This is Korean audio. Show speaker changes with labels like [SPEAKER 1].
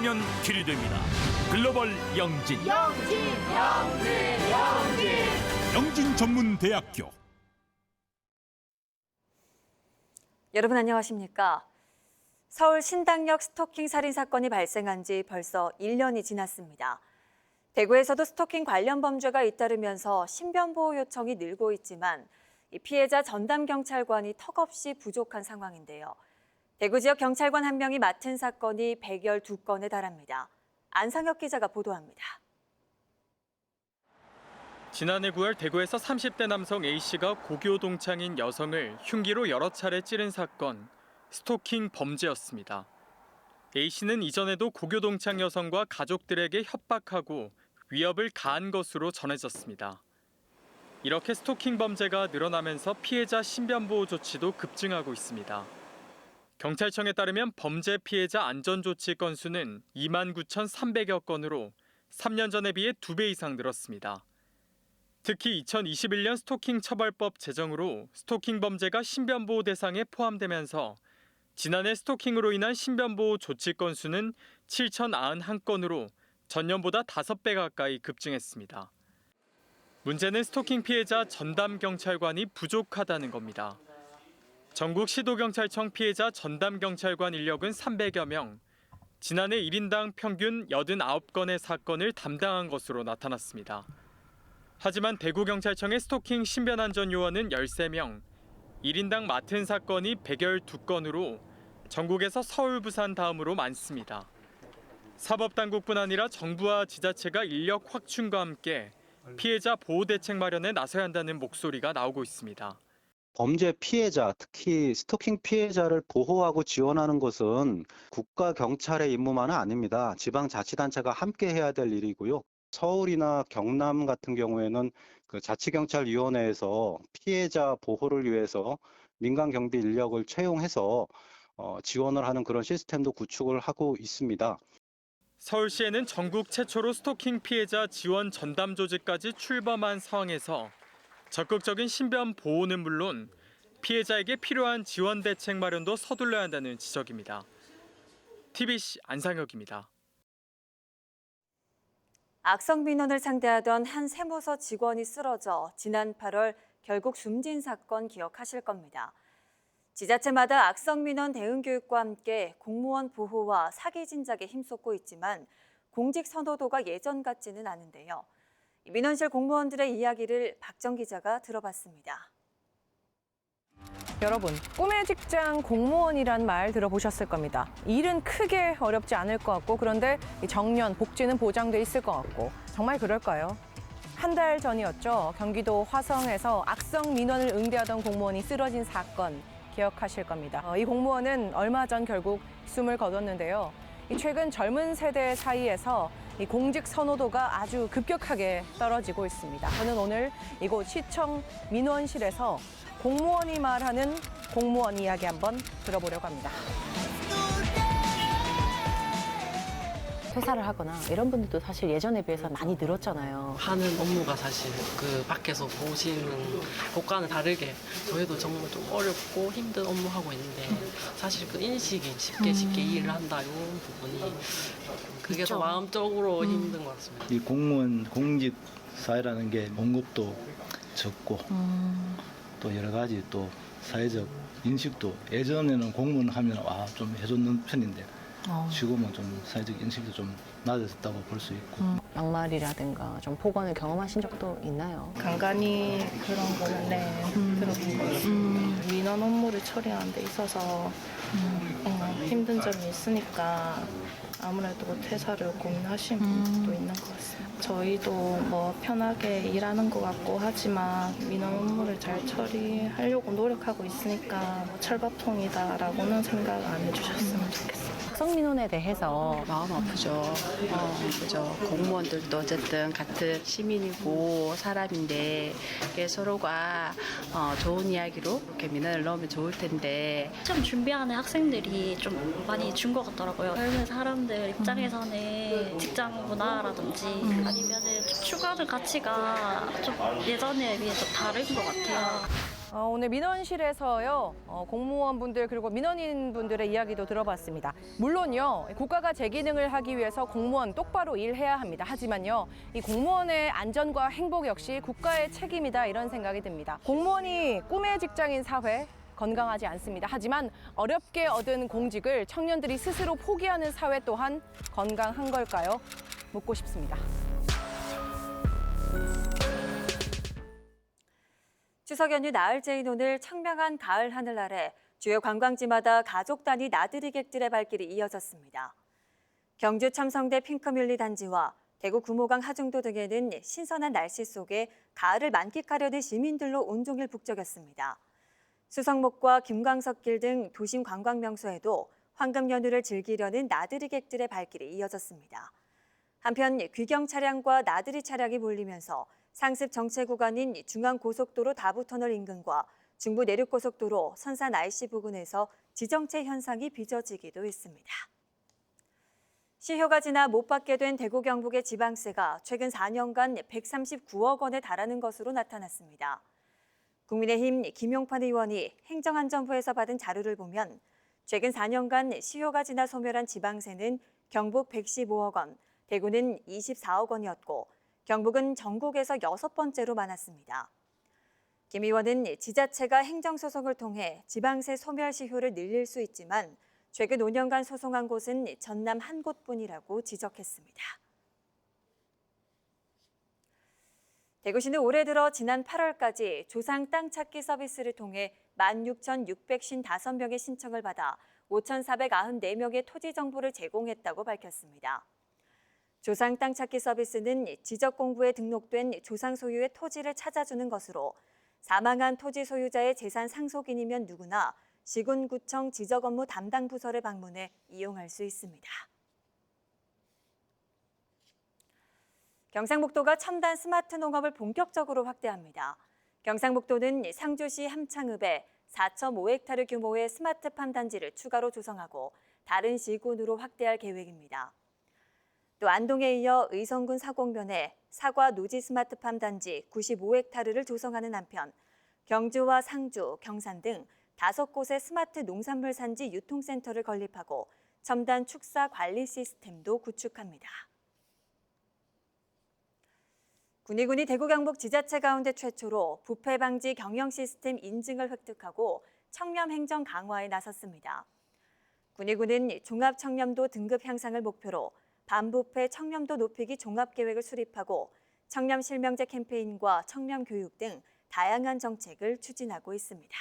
[SPEAKER 1] 14년 길이 됩니다. 글로벌 영진. 영진 전문대학교.
[SPEAKER 2] 여러분 안녕하십니까? 서울 신당역 스토킹 살인 사건이 발생한 지 벌써 1년이 지났습니다. 대구에서도 스토킹 관련 범죄가 잇따르면서 신변보호 요청이 늘고 있지만 이 피해자 전담 경찰관이 턱없이 부족한 상황인데요. 대구 지역 경찰관 한 명이 맡은 사건이 112건에 달합니다. 안상혁 기자가 보도합니다.
[SPEAKER 3] 지난해 9월 대구에서 30대 남성 A씨가 고교 동창인 여성을 흉기로 여러 차례 찌른 사건, 스토킹 범죄였습니다. A씨는 이전에도 고교 동창 여성과 가족들에게 협박하고 위협을 가한 것으로 전해졌습니다. 이렇게 스토킹 범죄가 늘어나면서 피해자 신변보호 조치도 급증하고 있습니다. 경찰청에 따르면 범죄 피해자 안전조치 건수는 29,300여 건으로 3년 전에 비해 2배 이상 늘었습니다. 특히 2021년 스토킹 처벌법 제정으로 스토킹 범죄가 신변보호 대상에 포함되면서 지난해 스토킹으로 인한 신변보호 조치 건수는 7,091건으로 전년보다 5배 가까이 급증했습니다. 문제는 스토킹 피해자 전담 경찰관이 부족하다는 겁니다. 전국 시도경찰청 피해자 전담 경찰관 인력은 300여 명, 지난해 1인당 평균 89건의 사건을 담당한 것으로 나타났습니다. 하지만 대구경찰청의 스토킹 신변안전요원은 13명, 1인당 맡은 사건이 112건으로 전국에서 서울, 부산 다음으로 많습니다. 사법당국뿐 아니라 정부와 지자체가 인력 확충과 함께 피해자 보호 대책 마련에 나서야 한다는 목소리가 나오고 있습니다.
[SPEAKER 4] 범죄 피해자, 특히 스토킹 피해자를 보호하고 지원하는 것은 국가 경찰의 임무만은 아닙니다. 지방자치단체가 함께 해야 될 일이고요. 서울이나 경남 같은 경우에는 그 자치경찰위원회에서 피해자 보호를 위해서 민간 경비 인력을 채용해서 지원을 하는 그런 시스템도 구축을 하고 있습니다.
[SPEAKER 3] 서울시에는 전국 최초로 스토킹 피해자 지원 전담 조직까지 출범한 상황에서 적극적인 신변 보호는 물론 피해자에게 필요한 지원 대책 마련도 서둘러야 한다는 지적입니다. TBC 안상혁입니다.
[SPEAKER 2] 악성 민원을 상대하던 한 세무서 직원이 쓰러져 지난 8월 결국 숨진 사건 기억하실 겁니다. 지자체마다 악성 민원 대응 교육과 함께 공무원 보호와 사기 진작에 힘쏟고 있지만 공직 선호도가 예전 같지는 않은데요. 민원실 공무원들의 이야기를 박정 기자가 들어봤습니다.
[SPEAKER 5] 여러분, 꿈의 직장 공무원이란 말 들어보셨을 겁니다. 일은 크게 어렵지 않을 것 같고 그런데 정년, 복지는 보장돼 있을 것 같고 정말 그럴까요? 한 달 전이었죠. 경기도 화성에서 악성 민원을 응대하던 공무원이 쓰러진 사건 기억하실 겁니다. 이 공무원은 얼마 전 결국 숨을 거뒀는데요. 최근 젊은 세대 사이에서 이 공직 선호도가 아주 급격하게 떨어지고 있습니다. 저는 오늘 이곳 시청 민원실에서 공무원이 말하는 공무원 이야기 한번 들어보려고 합니다.
[SPEAKER 6] 퇴사를 하거나 이런 분들도 사실 예전에 비해서 많이 늘었잖아요.
[SPEAKER 7] 하는 업무가 사실 그 밖에서 보시는 곳과는 다르게 저희도 정말 좀 어렵고 힘든 업무 하고 있는데 사실 그 인식이 쉽게 일을 한다 이런 부분이 그게 더 마음적으로 힘든 것 같습니다.
[SPEAKER 8] 이 공무원 공직 사회라는 게 봉급도 적고 또 여러 가지 또 사회적 인식도 예전에는 공무원 하면 좀 해줬는 편인데 지금은 좀 사회적 인식도 좀 낮아졌다고 볼 수 있고.
[SPEAKER 6] 막말이라든가 좀 폭언을 경험하신 적도 있나요?
[SPEAKER 9] 간간히 그런 거는 들어본 것 같습니다. 민원 업무를 처리하는 데 있어서 힘든 점이 있으니까 아무래도 퇴사를 고민하시는 분도 있는 것 같습니다. 저희도 뭐 편하게 일하는 것 같고 하지만 민원 업무를 잘 처리하려고 노력하고 있으니까 뭐 철밥통이다라고는 생각 안 해주셨으면 좋겠습니다.
[SPEAKER 6] 악성 민원에 대해서
[SPEAKER 10] 마음 아프죠. 그죠. 공무원들도 어쨌든 같은 시민이고 사람인데 서로가 좋은 이야기로 이렇게 민원을 넣으면 좋을 텐데
[SPEAKER 11] 시험 준비하는 학생들이 좀 많이 준 것 같더라고요. 젊은 사람들 입장에서는 직장 문화라든지 아니면 좀 추가하는 가치가 좀 예전에 비해 좀 다른 것 같아요.
[SPEAKER 5] 오늘 민원실에서요, 공무원분들 그리고 민원인분들의 이야기도 들어봤습니다. 물론요, 국가가 제 기능을 하기 위해서 공무원 똑바로 일해야 합니다. 하지만요, 이 공무원의 안전과 행복 역시 국가의 책임이다 이런 생각이 듭니다. 공무원이 꿈의 직장인 사회, 건강하지 않습니다. 하지만 어렵게 얻은 공직을 청년들이 스스로 포기하는 사회 또한 건강한 걸까요? 묻고 싶습니다.
[SPEAKER 2] 추석 연휴 나흘째인 오늘 청명한 가을 하늘 아래 주요 관광지마다 가족 단위 나들이 객들의 발길이 이어졌습니다. 경주 첨성대 핑크뮬리 단지와 대구 구모강 하중도 등에는 신선한 날씨 속에 가을을 만끽하려는 시민들로 온종일 북적였습니다. 수성목과 김광석길 등 도심 관광 명소에도 황금 연휴를 즐기려는 나들이 객들의 발길이 이어졌습니다. 한편 귀경 차량과 나들이 차량이 몰리면서 상습 정체 구간인 중앙고속도로 다부터널 인근과 중부 내륙고속도로 선산 IC 부근에서 지정체 현상이 빚어지기도 했습니다. 시효가 지나 못 받게 된 대구 경북의 지방세가 최근 4년간 139억 원에 달하는 것으로 나타났습니다. 국민의힘 김용판 의원이 행정안전부에서 받은 자료를 보면 최근 4년간 시효가 지나 소멸한 지방세는 경북 115억 원, 대구는 24억 원이었고 경북은 전국에서 6번째로 많았습니다. 김 의원은 지자체가 행정소송을 통해 지방세 소멸 시효를 늘릴 수 있지만 최근 5년간 소송한 곳은 전남 한 곳뿐이라고 지적했습니다. 대구시는 올해 들어 지난 8월까지 조상 땅 찾기 서비스를 통해 16,655명의 신청을 받아 5,494명의 토지 정보를 제공했다고 밝혔습니다. 조상 땅 찾기 서비스는 지적공부에 등록된 조상 소유의 토지를 찾아주는 것으로 사망한 토지 소유자의 재산 상속인이면 누구나 시군구청 지적업무 담당 부서를 방문해 이용할 수 있습니다. 경상북도가 첨단 스마트 농업을 본격적으로 확대합니다. 경상북도는 상주시 함창읍에 4.5헥타르 규모의 스마트팜 단지를 추가로 조성하고 다른 시군으로 확대할 계획입니다. 또 안동에 이어 의성군 사곡면에 사과 노지 스마트팜 단지 95헥타르를 조성하는 한편 경주와 상주, 경산 등 5곳의 스마트 농산물 산지 유통센터를 건립하고 첨단 축사 관리 시스템도 구축합니다. 군위군이 대구 경북 지자체 가운데 최초로 부패 방지 경영 시스템 인증을 획득하고 청렴 행정 강화에 나섰습니다. 군위군은 종합 청렴도 등급 향상을 목표로 반부패 청렴도 높이기 종합계획을 수립하고 청렴 실명제 캠페인과 청렴 교육 등 다양한 정책을 추진하고 있습니다.